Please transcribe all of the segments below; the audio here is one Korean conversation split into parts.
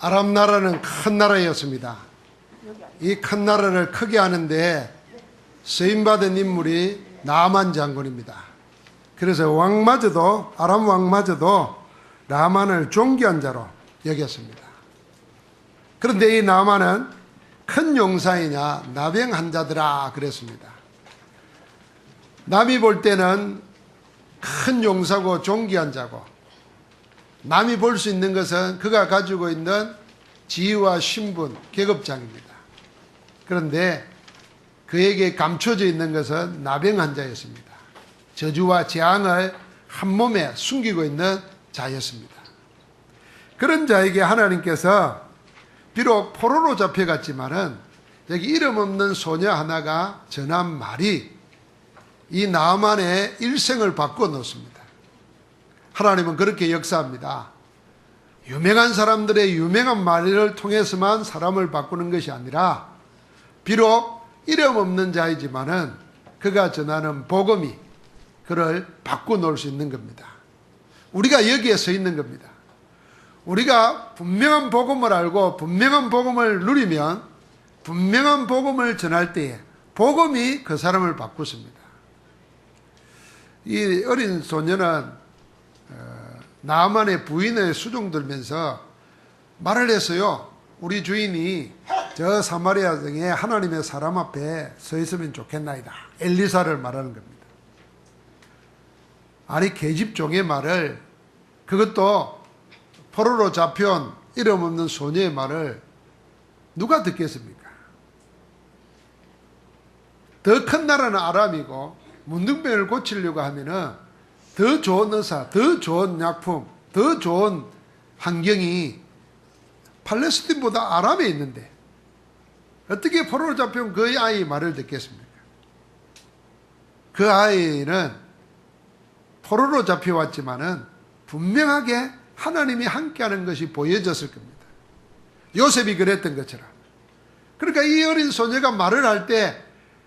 아람 나라는 큰 나라였습니다. 이 큰 나라를 크게 하는데 쓰임받은 인물이 나만 장군입니다. 그래서 왕마저도, 아람 왕마저도 나만을 존귀한 자로 여겼습니다. 그런데 이 나만은 큰 용사이냐 나병한 자들아 그랬습니다. 남이 볼 때는 큰 용사고 존귀한 자고, 남이 볼 수 있는 것은 그가 가지고 있는 지위와 신분, 계급장입니다. 그런데 그에게 감춰져 있는 것은 나병한 자였습니다. 저주와 재앙을 한 몸에 숨기고 있는 자였습니다. 그런 자에게 하나님께서 비록 포로로 잡혀갔지만은 여기 이름 없는 소녀 하나가 전한 말이 이 나만의 일생을 바꿔 놓습니다. 하나님은 그렇게 역사합니다. 유명한 사람들의 유명한 말을 통해서만 사람을 바꾸는 것이 아니라 비록 이름 없는 자이지만은 그가 전하는 복음이 그를 바꿔 놓을 수 있는 겁니다. 우리가 여기에 서 있는 겁니다. 우리가 분명한 복음을 알고 분명한 복음을 누리면 분명한 복음을 전할 때에 복음이 그 사람을 바꾸습니다. 이 어린 소녀는 나만의 부인을 수종들면서 말을 했어요. 우리 주인이 저 사마리아 등에 하나님의 사람 앞에 서 있으면 좋겠나이다. 엘리사를 말하는 겁니다. 아니 계집종의 말을, 그것도 포로로 잡혀온 이름 없는 소녀의 말을 누가 듣겠습니까? 더 큰 나라는 아람이고 문둥병을 고치려고 하면은 더 좋은 의사, 더 좋은 약품, 더 좋은 환경이 팔레스틴보다 아람에 있는데 어떻게 포로로 잡혀온 그 아이의 말을 듣겠습니까? 그 아이는 포로로 잡혀왔지만은 분명하게 하나님이 함께하는 것이 보여졌을 겁니다. 요셉이 그랬던 것처럼. 그러니까 이 어린 소녀가 말을 할 때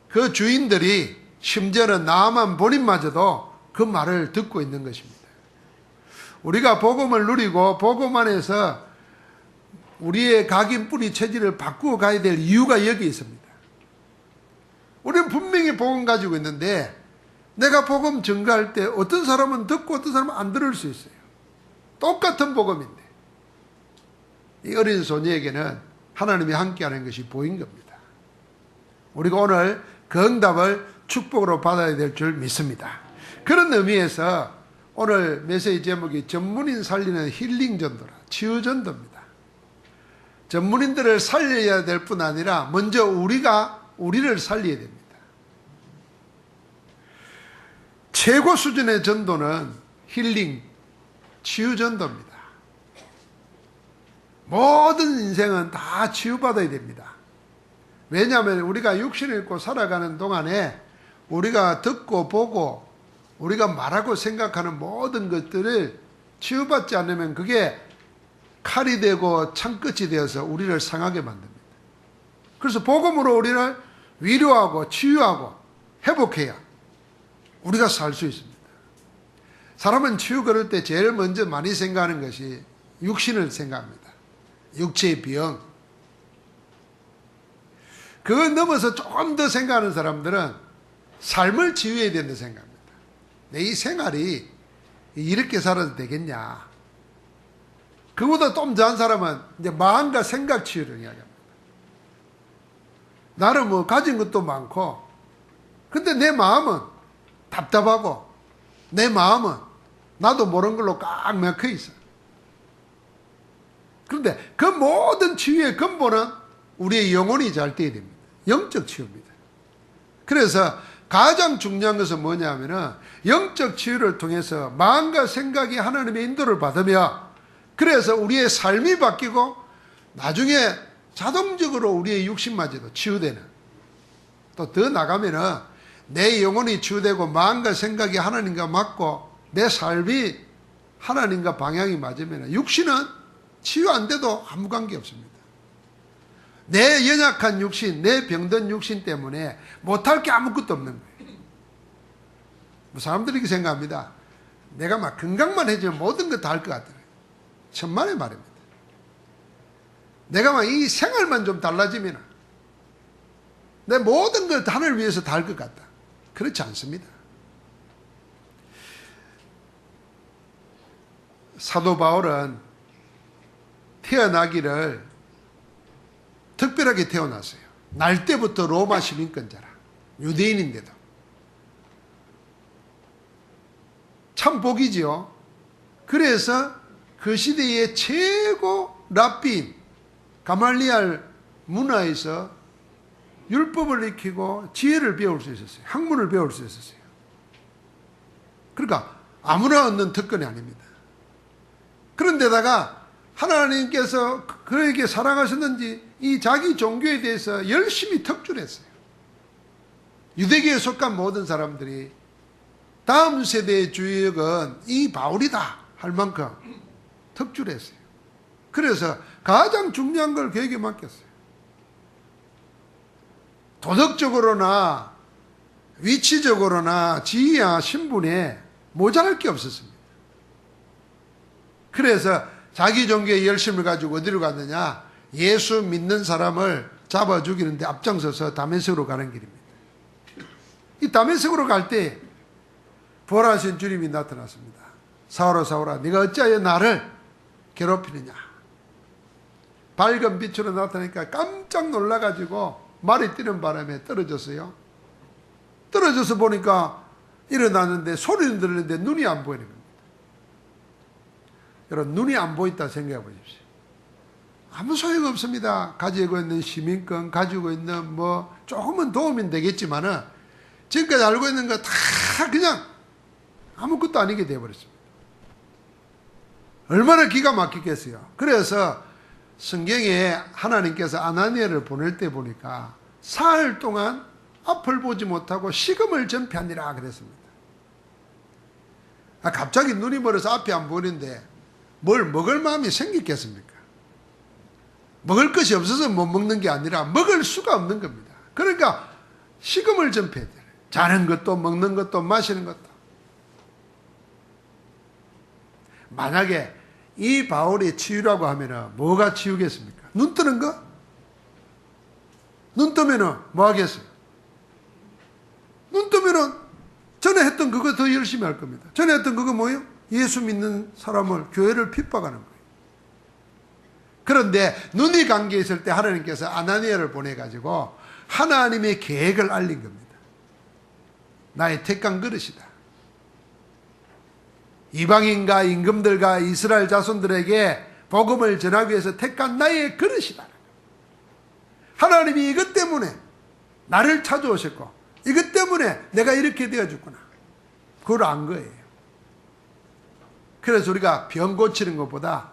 그 주인들이, 심지어는 나아만 본인마저도 그 말을 듣고 있는 것입니다. 우리가 복음을 누리고 복음 안에서 우리의 각인 뿌리 체질을 바꾸어 가야 될 이유가 여기 있습니다. 우리는 분명히 복음 가지고 있는데 내가 복음 전가할 때 어떤 사람은 듣고 어떤 사람은 안 들을 수 있어요. 똑같은 복음인데 이 어린 소녀에게는 하나님이 함께하는 것이 보인 겁니다. 우리가 오늘 그 응답을 축복으로 받아야 될 줄 믿습니다. 그런 의미에서 오늘 메시지 제목이 전문인 살리는 힐링 전도라, 치유 전도입니다. 전문인들을 살려야 될 뿐 아니라 먼저 우리가 우리를 살려야 됩니다. 최고 수준의 전도는 힐링, 치유 전도입니다. 모든 인생은 다 치유받아야 됩니다. 왜냐하면 우리가 육신을 입고 살아가는 동안에 우리가 듣고 보고 우리가 말하고 생각하는 모든 것들을 치유받지 않으면 그게 칼이 되고 창끝이 되어서 우리를 상하게 만듭니다. 그래서 복음으로 우리를 위로하고 치유하고 회복해야 우리가 살 수 있습니다. 사람은 치유 걸을 때 제일 먼저 많이 생각하는 것이 육신을 생각합니다. 육체의 병. 그걸 넘어서 조금 더 생각하는 사람들은 삶을 치유해야 된다고 생각합니다. 내 이 생활이 이렇게 살아도 되겠냐. 그보다 좀 더한 사람은 이제 마음과 생각 치유를 이야기합니다. 나는 뭐 가진 것도 많고, 근데 내 마음은 답답하고, 내 마음은 나도 모르는 걸로 꽉 막혀 있어요. 그런데 그 모든 치유의 근본은 우리의 영혼이 잘 돼야 됩니다. 영적 치유입니다. 그래서 가장 중요한 것은 뭐냐면은 영적 치유를 통해서 마음과 생각이 하나님의 인도를 받으며, 그래서 우리의 삶이 바뀌고 나중에 자동적으로 우리의 육신마저도 치유되는, 또 더 나가면은 내 영혼이 치유되고 마음과 생각이 하나님과 맞고 내 삶이 하나님과 방향이 맞으면 육신은 치유 안 돼도 아무 관계 없습니다. 내 연약한 육신, 내 병든 육신 때문에 못할 게 아무것도 없는 거예요. 사람들이 이렇게 생각합니다. 내가 막 건강만 해주면 모든 거 다 할 것 같아요. 천만의 말입니다. 내가 막 이 생활만 좀 달라지면 내 모든 걸 하늘을 위해서 다 할 것 같다. 그렇지 않습니다. 사도 바울은 태어나기를 특별하게 태어났어요. 날 때부터 로마 시민권자라. 유대인인데도. 참 복이지요. 그래서 그 시대의 최고 랍비인 가말리알 문화에서 율법을 익히고 지혜를 배울 수 있었어요. 학문을 배울 수 있었어요. 그러니까 아무나 얻는 특권이 아닙니다. 그런데다가 하나님께서 그에게 사랑하셨는지 이 자기 종교에 대해서 열심히 덕줄했어요. 유대교에 속한 모든 사람들이 다음 세대의 주역은 이 바울이다 할 만큼 덕줄했어요. 그래서 가장 중요한 걸 그에게 맡겼어요. 도덕적으로나 위치적으로나 지위와 신분에 모자랄 게 없었습니다. 그래서 자기 종교의 열심을 가지고 어디로 갔느냐? 예수 믿는 사람을 잡아 죽이는데 앞장서서 다메섹으로 가는 길입니다. 이 다메섹으로 갈 때 부활하신 주님이 나타났습니다. 사울아 사울아 네가 어찌하여 나를 괴롭히느냐? 밝은 빛으로 나타나니까 깜짝 놀라가지고 말이 뛰는 바람에 떨어졌어요. 떨어져서 보니까 일어나는데 소리는 들리는데 눈이 안 보이는 겁니다. 여러분 눈이 안 보인다 생각해 보십시오. 아무 소용없습니다. 가지고 있는 시민권, 가지고 있는 뭐 조금은 도움이 되겠지만은 지금까지 알고 있는 거 다 그냥 아무것도 아니게 되어버렸습니다. 얼마나 기가 막히겠어요. 그래서 성경에 하나님께서 아나니아를 보낼 때 보니까 사흘 동안 앞을 보지 못하고 식음을 전폐하니라 그랬습니다. 갑자기 눈이 멀어서 앞이 안 보이는데 뭘 먹을 마음이 생겼겠습니까? 먹을 것이 없어서 못 먹는 게 아니라 먹을 수가 없는 겁니다. 그러니까 식음을 전폐해야 돼요. 자는 것도 먹는 것도 마시는 것도. 만약에 이 바울이 치유라고 하면은 뭐가 치유겠습니까? 눈 뜨는 거? 눈 뜨면은 뭐 하겠어요? 눈 뜨면은 전에 했던 그거 더 열심히 할 겁니다. 전에 했던 그거 뭐예요? 예수 믿는 사람을, 교회를 핍박하는 거예요. 그런데 눈이 감겨 있을 때 하나님께서 아나니아를 보내가지고 하나님의 계획을 알린 겁니다. 나의 택한 그릇이다. 이방인과 임금들과 이스라엘 자손들에게 복음을 전하기 위해서 택한 나의 그릇이다. 하나님이 이것 때문에 나를 찾아오셨고 이것 때문에 내가 이렇게 되어줬구나. 그걸 안 거예요. 그래서 우리가 병 고치는 것보다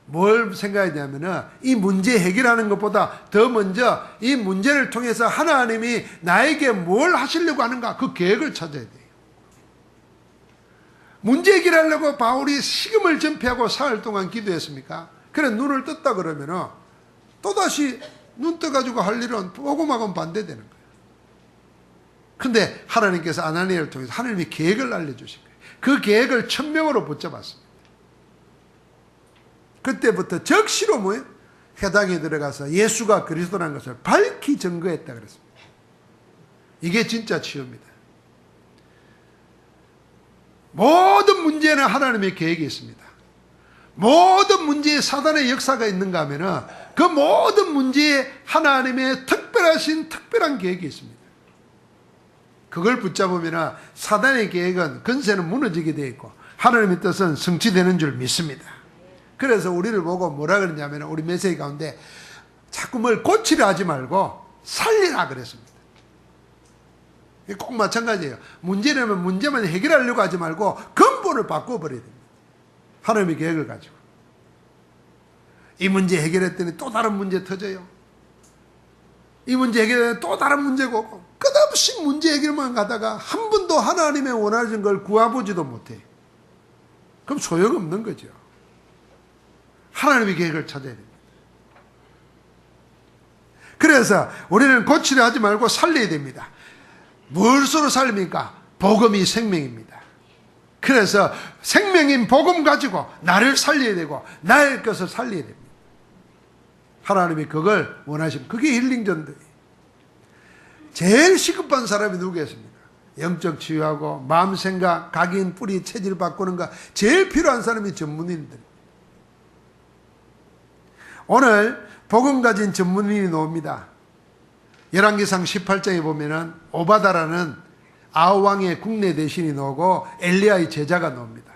뭘 생각해야 되냐면은 이 문제 해결하는 것보다 더 먼저 이 문제를 통해서 하나님이 나에게 뭘 하시려고 하는가 그 계획을 찾아야 돼요. 문제 해결하려고 바울이 식음을 전폐하고 사흘 동안 기도했습니까? 그래 눈을 떴다 그러면은 또다시 눈 떠가지고 할 일은 복음하고는 반대되는 거예요. 근데 하나님께서 아나니아를 통해서 하나님이 계획을 알려주신 거예요. 그 계획을 천명으로 붙잡았습니다. 그때부터 적시로 뭐예요? 회당에 들어가서 예수가 그리스도라는 것을 밝히 증거했다 그랬습니다. 이게 진짜 치유입니다. 모든 문제는 하나님의 계획이 있습니다. 모든 문제에 사단의 역사가 있는가 하면은 그 모든 문제에 하나님의 특별한 계획이 있습니다. 그걸 붙잡으면 사단의 계획은 근세는 무너지게 되어 있고 하나님의 뜻은 성취되는 줄 믿습니다. 그래서 우리를 보고 뭐라 그러냐면 우리 메시지 가운데 자꾸 뭘 고치려 하지 말고 살리라 그랬습니다. 꼭 마찬가지예요. 문제라면 문제만 해결하려고 하지 말고 근본을 바꿔버려야 됩니다. 하나님의 계획을 가지고. 이 문제 해결했더니 또 다른 문제 터져요. 이 문제 해결했더니 또 다른 문제가 오고 끝없이 문제 해결만 가다가 한 번도 하나님의 원하신 걸 구해보지도 못해. 그럼 소용없는 거죠. 하나님의 계획을 찾아야 됩니다. 그래서 우리는 고치려 하지 말고 살려야 됩니다. 무엇으로 살립니까? 복음이 생명입니다. 그래서 생명인 복음 가지고 나를 살려야 되고 나의 것을 살려야 됩니다. 하나님이 그걸 원하십니다. 그게 힐링 전도예요. 제일 시급한 사람이 누구겠습니까? 영적 치유하고 마음 생각, 각인, 뿌리, 체질 바꾸는 거 제일 필요한 사람이 전문인들. 오늘 복음 가진 전문인이 나옵니다. 열왕기상 18장에 보면은 오바다라는 아우왕의 국내 대신이 나오고 엘리야의 제자가 나옵니다.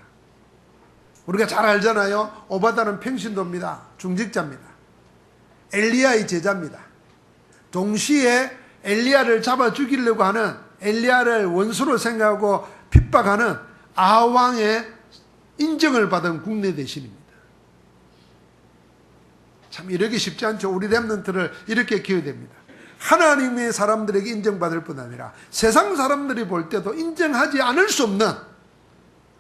우리가 잘 알잖아요. 오바다는 평신도입니다. 중직자입니다. 엘리야의 제자입니다. 동시에 엘리야를 잡아 죽이려고 하는, 엘리야를 원수로 생각하고 핍박하는 아왕의 인정을 받은 국내 대신입니다. 참 이러기 쉽지 않죠. 우리 렘넌트를 이렇게 키워야 됩니다. 하나님의 사람들에게 인정받을 뿐 아니라 세상 사람들이 볼 때도 인정하지 않을 수 없는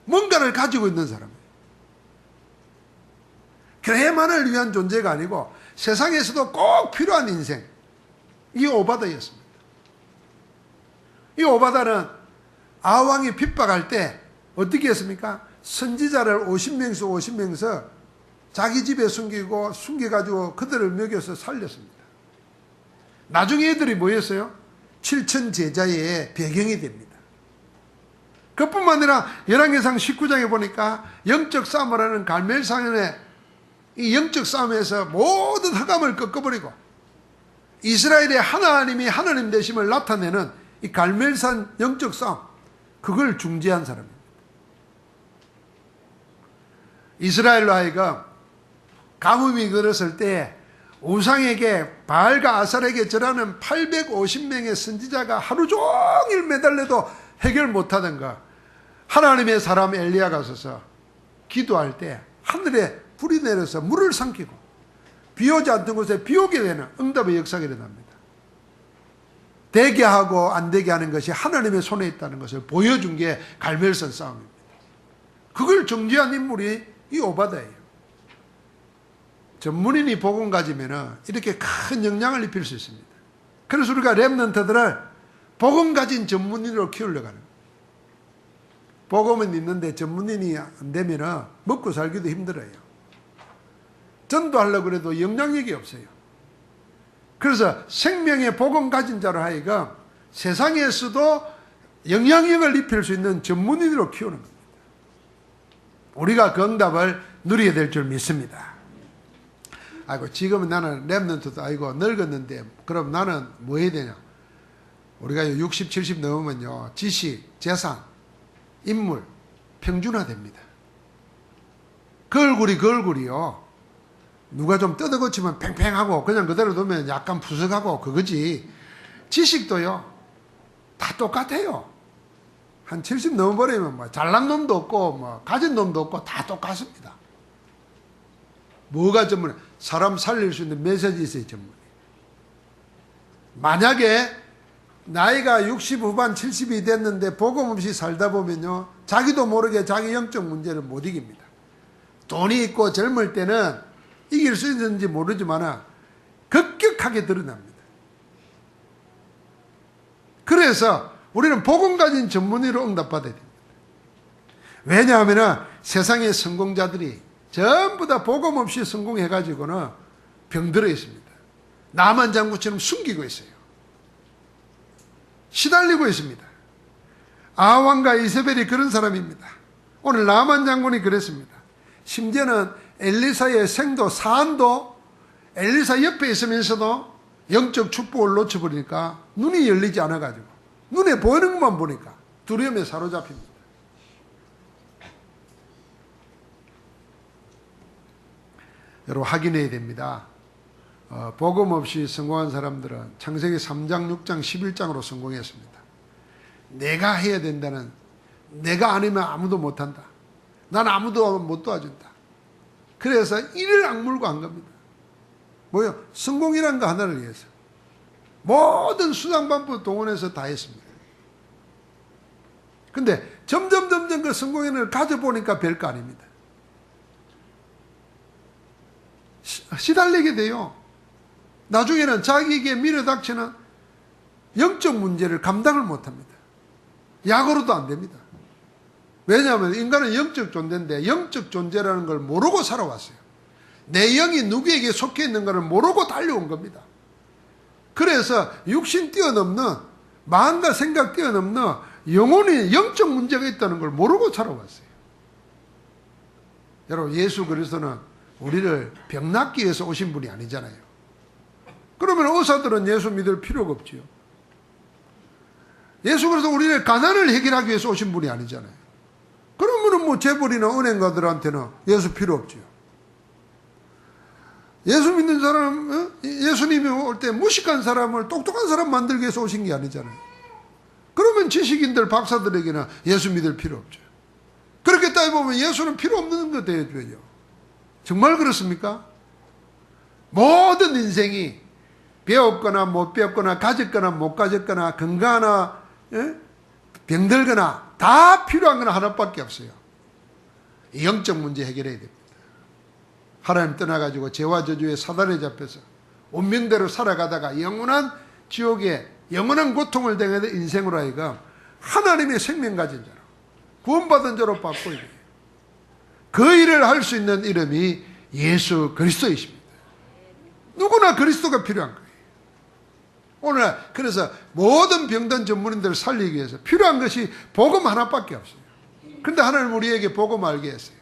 뭔가를 가지고 있는 사람이에요. 교회만을 위한 존재가 아니고 세상에서도 꼭 필요한 인생, 이 오바다였습니다. 이 오바다는 아왕이 핍박할 때 어떻게 했습니까? 선지자를 50명에서 50명에서 자기 집에 숨겨가지고 그들을 먹여서 살렸습니다. 나중에 애들이 뭐였어요? 7천 제자의 배경이 됩니다. 그뿐만 아니라 열왕기상 19장에 보니까 영적 싸움을 하는 갈멜산의 이 영적 싸움에서 모든 흑암을 꺾어버리고 이스라엘의 하나님이 하나님 되심을 나타내는 이 갈멜산 영적 싸움, 그걸 중재한 사람입니다. 이스라엘로 하여금 가뭄이 들었을 때 우상에게, 바알과 아살에게 절하는 850명의 선지자가 하루 종일 매달려도 해결 못하던 거, 하나님의 사람 엘리야가 서서 기도할 때 하늘에 불이 내려서 물을 삼키고 비 오지 않던 곳에 비 오게 되는 응답의 역사가 일어납니다. 되게 하고 안 되게 하는 것이 하나님의 손에 있다는 것을 보여준 게 갈멜산 싸움입니다. 그걸 정지한 인물이 이 오바다예요. 전문인이 복음 가지면 이렇게 큰 영향을 입힐 수 있습니다. 그래서 우리가 렘넌트들을 복음 가진 전문인으로 키우려고 하는 거예요. 복음은 있는데 전문인이 안 되면 먹고 살기도 힘들어요. 전도하려고 해도 영향력이 없어요. 그래서 생명의 복음 가진 자로 하여금 세상에서도 영향력을 입힐 수 있는 전문인으로 키우는 겁니다. 우리가 그 응답을 누리게 될 줄 믿습니다. 아이고, 지금은 나는 렘넌트도 아이고 늙었는데 그럼 나는 뭐 해야 되냐? 우리가 60, 70 넘으면요, 지식, 재산, 인물 평준화됩니다. 그 얼굴이요, 누가 좀 뜯어고치면 팽팽하고 그냥 그대로 두면 약간 푸석하고 그거지. 지식도요 다 똑같아요. 한 70 넘어버리면 뭐 잘난 놈도 없고 뭐 가진 놈도 없고 다 똑같습니다. 뭐가 전문해? 사람 살릴 수 있는 메시지 있어야 전문해. 만약에 나이가 60 후반 70이 됐는데 복음 없이 살다 보면요, 자기도 모르게 자기 영적 문제를 못 이깁니다. 돈이 있고 젊을 때는 이길 수 있는지 모르지만 급격하게 드러납니다. 그래서 우리는 복음 가진 전문의로 응답받아야 됩니다. 왜냐하면 세상의 성공자들이 전부 다 복음 없이 성공해가지고는 병들어 있습니다. 나만 장군처럼 숨기고 있어요. 시달리고 있습니다. 아왕과 이세벨이 그런 사람입니다. 오늘 나만 장군이 그랬습니다. 심지어는 엘리사의 생도 사안도 엘리사 옆에 있으면서도 영적 축복을 놓쳐버리니까 눈이 열리지 않아가지고 눈에 보이는 것만 보니까 두려움에 사로잡힙니다. 여러분, 확인해야 됩니다. 복음 없이 성공한 사람들은 창세기 3장, 6장, 11장으로 성공했습니다. 내가 해야 된다는, 내가 아니면 아무도 못한다, 난 아무도 못 도와준다, 그래서 이를 악물고 한 겁니다. 뭐요? 성공이란 거 하나를 위해서 모든 수단방법 동원해서 다 했습니다. 근데 점점 그 성공을 가져보니까 별거 아닙니다. 시달리게 돼요. 나중에는 자기에게 밀어닥치는 영적 문제를 감당을 못합니다. 약으로도 안 됩니다. 왜냐하면 인간은 영적 존재인데 영적 존재라는 걸 모르고 살아왔어요. 내 영이 누구에게 속해 있는가를 모르고 달려온 겁니다. 그래서 육신 뛰어넘는, 마음과 생각 뛰어넘는 영혼이 영적 문제가 있다는 걸 모르고 살아왔어요. 여러분, 예수 그리스도는 우리를 병 낫기 위해서 오신 분이 아니잖아요. 그러면 의사들은 예수 믿을 필요가 없지요. 예수 그리스도 우리의 가난을 해결하기 위해서 오신 분이 아니잖아요. 그러면은 뭐 재벌이나 은행가들한테는 예수 필요 없지요. 예수 믿는 사람, 예수님이 올 때 무식한 사람을 똑똑한 사람 만들기 위해서 오신 게 아니잖아요. 그러면 지식인들, 박사들에게는 예수 믿을 필요 없죠. 그렇게 따져보면 예수는 필요 없는 거 되어줘요. 정말 그렇습니까? 모든 인생이 배웠거나 못 배웠거나 가졌거나 못 가졌거나 건강하나 병들거나 다 필요한 건 하나밖에 없어요. 영적 문제 해결해야 됩니다. 하나님 떠나가지고 죄와 저주에 사단에 잡혀서 운명대로 살아가다가 영원한 지옥에 영원한 고통을 당하는 인생으로 하여금 하나님의 생명 가진 자로 구원받은 자로 바꿔야 돼요. 그 일을 할 수 있는 이름이 예수 그리스도이십니다. 누구나 그리스도가 필요한 거예요. 오늘 그래서 모든 병든 전문인들을 살리기 위해서 필요한 것이 복음 하나밖에 없어요. 그런데 하나님 우리에게 복음 알게 했어요.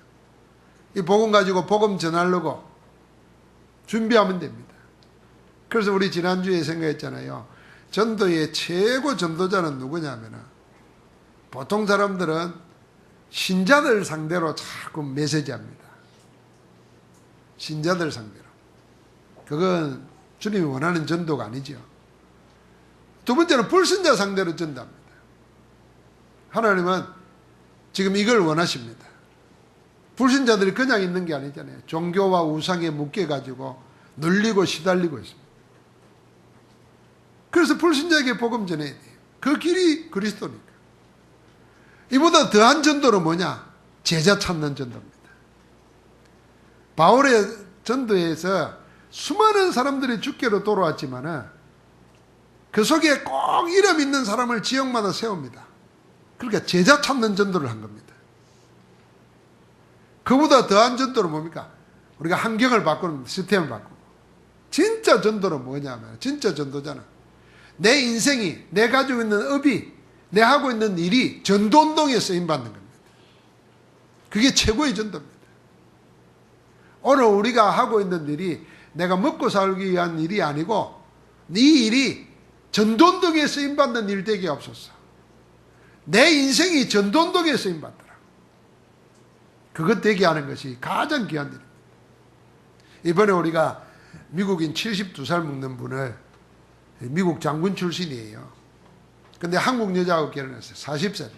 이 복음 가지고 복음 전하려고 준비하면 됩니다. 그래서 우리 지난주에 생각했잖아요. 전도의 최고 전도자는 누구냐면 보통 사람들은 신자들 상대로 자꾸 메시지합니다. 신자들 상대로. 그건 주님이 원하는 전도가 아니죠. 두 번째는 불신자 상대로 전도합니다. 하나님은 지금 이걸 원하십니다. 불신자들이 그냥 있는 게 아니잖아요. 종교와 우상에 묶여가지고 눌리고 시달리고 있습니다. 그래서 불신자에게 복음 전해야 돼요. 그 길이 그리스도니까. 이보다 더한 전도는 뭐냐? 제자 찾는 전도입니다. 바울의 전도에서 수많은 사람들이 주께로 돌아왔지만은 그 속에 꼭 이름 있는 사람을 지역마다 세웁니다. 그러니까 제자 찾는 전도를 한 겁니다. 그보다 더한 전도는 뭡니까? 우리가 환경을 바꾸는 시스템을 바꾸고. 진짜 전도는 뭐냐면, 진짜 전도자는 내 인생이, 내 가지고 있는 업이, 내 하고 있는 일이 전도운동에 쓰임받는 겁니다. 그게 최고의 전도입니다. 오늘 우리가 하고 있는 일이 내가 먹고 살기 위한 일이 아니고 이 일이 전도운동에 쓰임받는 일 되게 없었어. 내 인생이 전도운동에 쓰임받더라. 그것 되게 하는 것이 가장 귀한 일입니다. 이번에 우리가 미국인 72살 먹는 분을, 미국 장군 출신이에요. 근데 한국 여자하고 결혼했어요. 40살.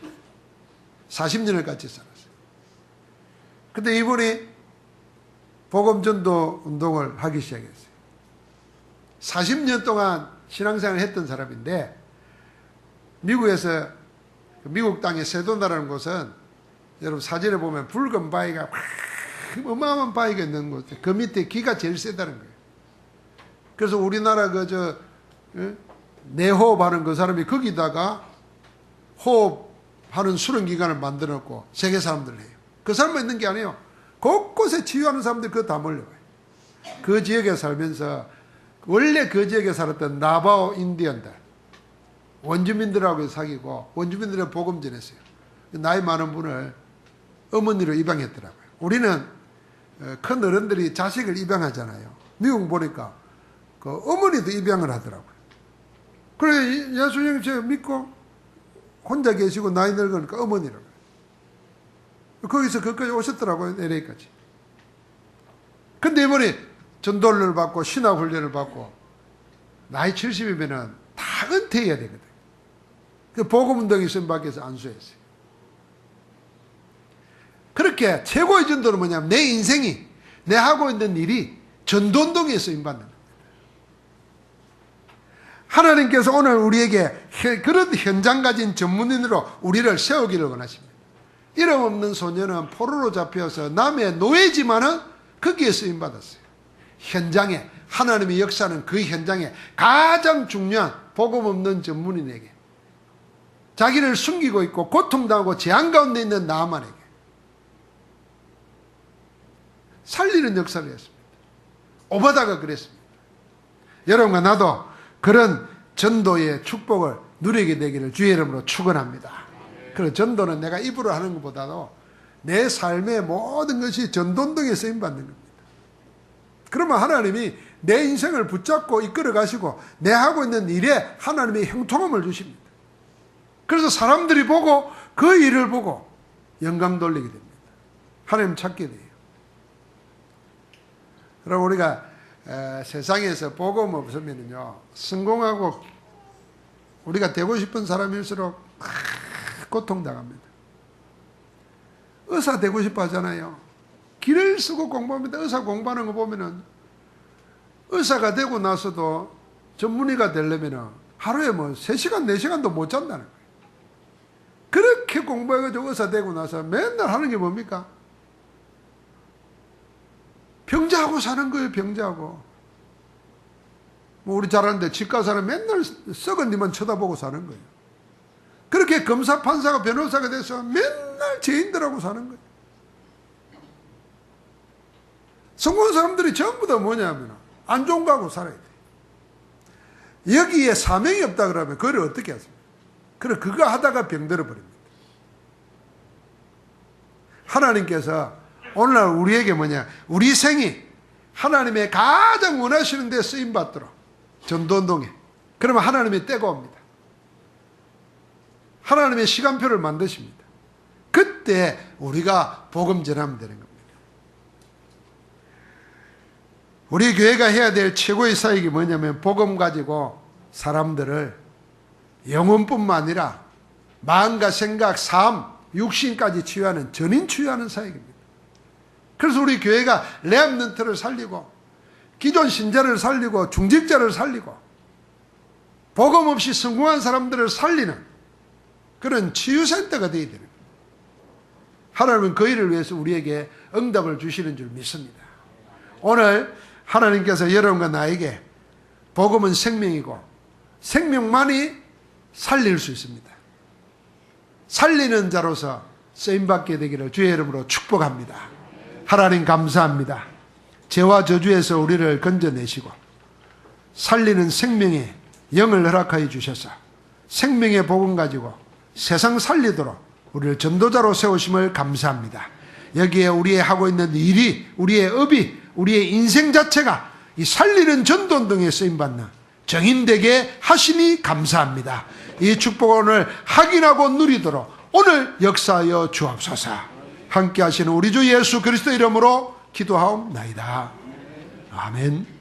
40년을 같이 살았어요. 근데 이분이 복음전도 운동을 하기 시작했어요. 40년 동안 신앙생활을 했던 사람인데, 미국에서, 미국 땅의 세도나라는 곳은 여러분 사진에 보면 붉은 바위가 어마어마한 바위가 있는 곳, 그 밑에 기가 제일 세다는 거예요. 그래서 우리나라 내호흡하는 그 사람이 거기다가 호흡하는 수련기관을 만들어 놓고 세계 사람들을 해요. 그 사람만 있는 게 아니에요. 곳곳에 치유하는 사람들이 그거 다 몰려와요. 그 지역에 살면서 원래 그 지역에 살았던 나바오 인디언들, 원주민들하고 사귀고 원주민들의 복음 전했어요. 나이 많은 분을 어머니로 입양했더라고요. 우리는 큰 어른들이 자식을 입양하잖아요. 미국 보니까 그 어머니도 입양을 하더라고요. 그래, 예수님 저 믿고 혼자 계시고 나이 늙으니까 어머니라고. 거기서 거기까지 오셨더라고요. LA까지. 근데 이번에 전도를 받고 신학훈련을 받고 나이 70이면은 다 은퇴해야 되거든. 그 복음운동이 선박에서 안수했어요. 그렇게 최고의 전도는 뭐냐면 내 인생이, 내 하고 있는 일이 전도운동에 쓰임받는 겁니다. 하나님께서 오늘 우리에게 그런 현장 가진 전문인으로 우리를 세우기를 원하십니다. 이름 없는 소녀는 포로로 잡혀서 남의 노예지만은 거기에 쓰임받았어요. 현장에, 하나님의 역사는 그 현장에 가장 중요한 복음 없는 전문인에게, 자기를 숨기고 있고 고통당하고 재앙 가운데 있는 나만에게 살리는 역사를 했습니다. 오바다가 그랬습니다. 여러분과 나도 그런 전도의 축복을 누리게 되기를 주의 이름으로 축원합니다. 그런 전도는 내가 입으로 하는 것보다도 내 삶의 모든 것이 전도운동에 쓰임받는 겁니다. 그러면 하나님이 내 인생을 붙잡고 이끌어 가시고 내 하고 있는 일에 하나님이 형통함을 주십니다. 그래서 사람들이 보고 그 일을 보고 영광 돌리게 됩니다. 하나님 찾게 돼요. 그럼 우리가 세상에서 복음 없으면요 성공하고 우리가 되고 싶은 사람일수록 고통당합니다. 의사 되고 싶어 하잖아요. 길을 쓰고 공부합니다. 의사 공부하는 거 보면은 의사가 되고 나서도 전문의가 되려면은 하루에 뭐 3시간, 4시간도 못 잔다는 거예요. 그렇게 공부해가지고 의사 되고 나서 맨날 하는 게 뭡니까? 병자하고 사는 거예요, 병자하고. 뭐 우리 잘 아는데 치과사는 맨날 썩은 니만 쳐다보고 사는 거예요. 그렇게 검사, 판사가, 변호사가 돼서 맨날 죄인들하고 사는 거예요. 성공한 사람들이 전부 다 뭐냐면 안 좋은 거 하고 살아야 돼. 여기에 사명이 없다 그러면 그걸 어떻게 하십니까? 그래 그거 하다가 병들어 버립니다. 하나님께서 오늘날 우리에게 뭐냐, 우리 생이 하나님의 가장 원하시는 데 쓰임 받도록 전도운동에, 그러면 하나님이 떼고 옵니다. 하나님의 시간표를 만드십니다. 그때 우리가 복음 전하면 되는 겁니다. 우리 교회가 해야 될 최고의 사역이 뭐냐면 복음 가지고 사람들을 영혼뿐만 아니라 마음과 생각, 삶, 육신까지 치유하는, 전인 치유하는 사역입니다. 그래서 우리 교회가 렘넌트를 살리고 기존 신자를 살리고 중직자를 살리고 복음 없이 성공한 사람들을 살리는 그런 치유센터가 되어야 되는 거예요. 하나님은 그 일을 위해서 우리에게 응답을 주시는 줄 믿습니다. 오늘 하나님께서 여러분과 나에게 복음은 생명이고 생명만이 살릴 수 있습니다. 살리는 자로서 쓰임받게 되기를 주의 이름으로 축복합니다. 하나님 감사합니다. 죄와 저주에서 우리를 건져내시고 살리는 생명의 영을 허락하여 주셔서 생명의 복음 가지고 세상 살리도록 우리를 전도자로 세우심을 감사합니다. 여기에 우리의 하고 있는 일이, 우리의 업이, 우리의 인생 자체가 이 살리는 전도운동에 쓰임받는 정인되게 하시니 감사합니다. 이 축복을 오늘 확인하고 누리도록 오늘 역사하여 주옵소서. 함께 하시는 우리 주 예수 그리스도 이름으로 기도하옵나이다. 아멘.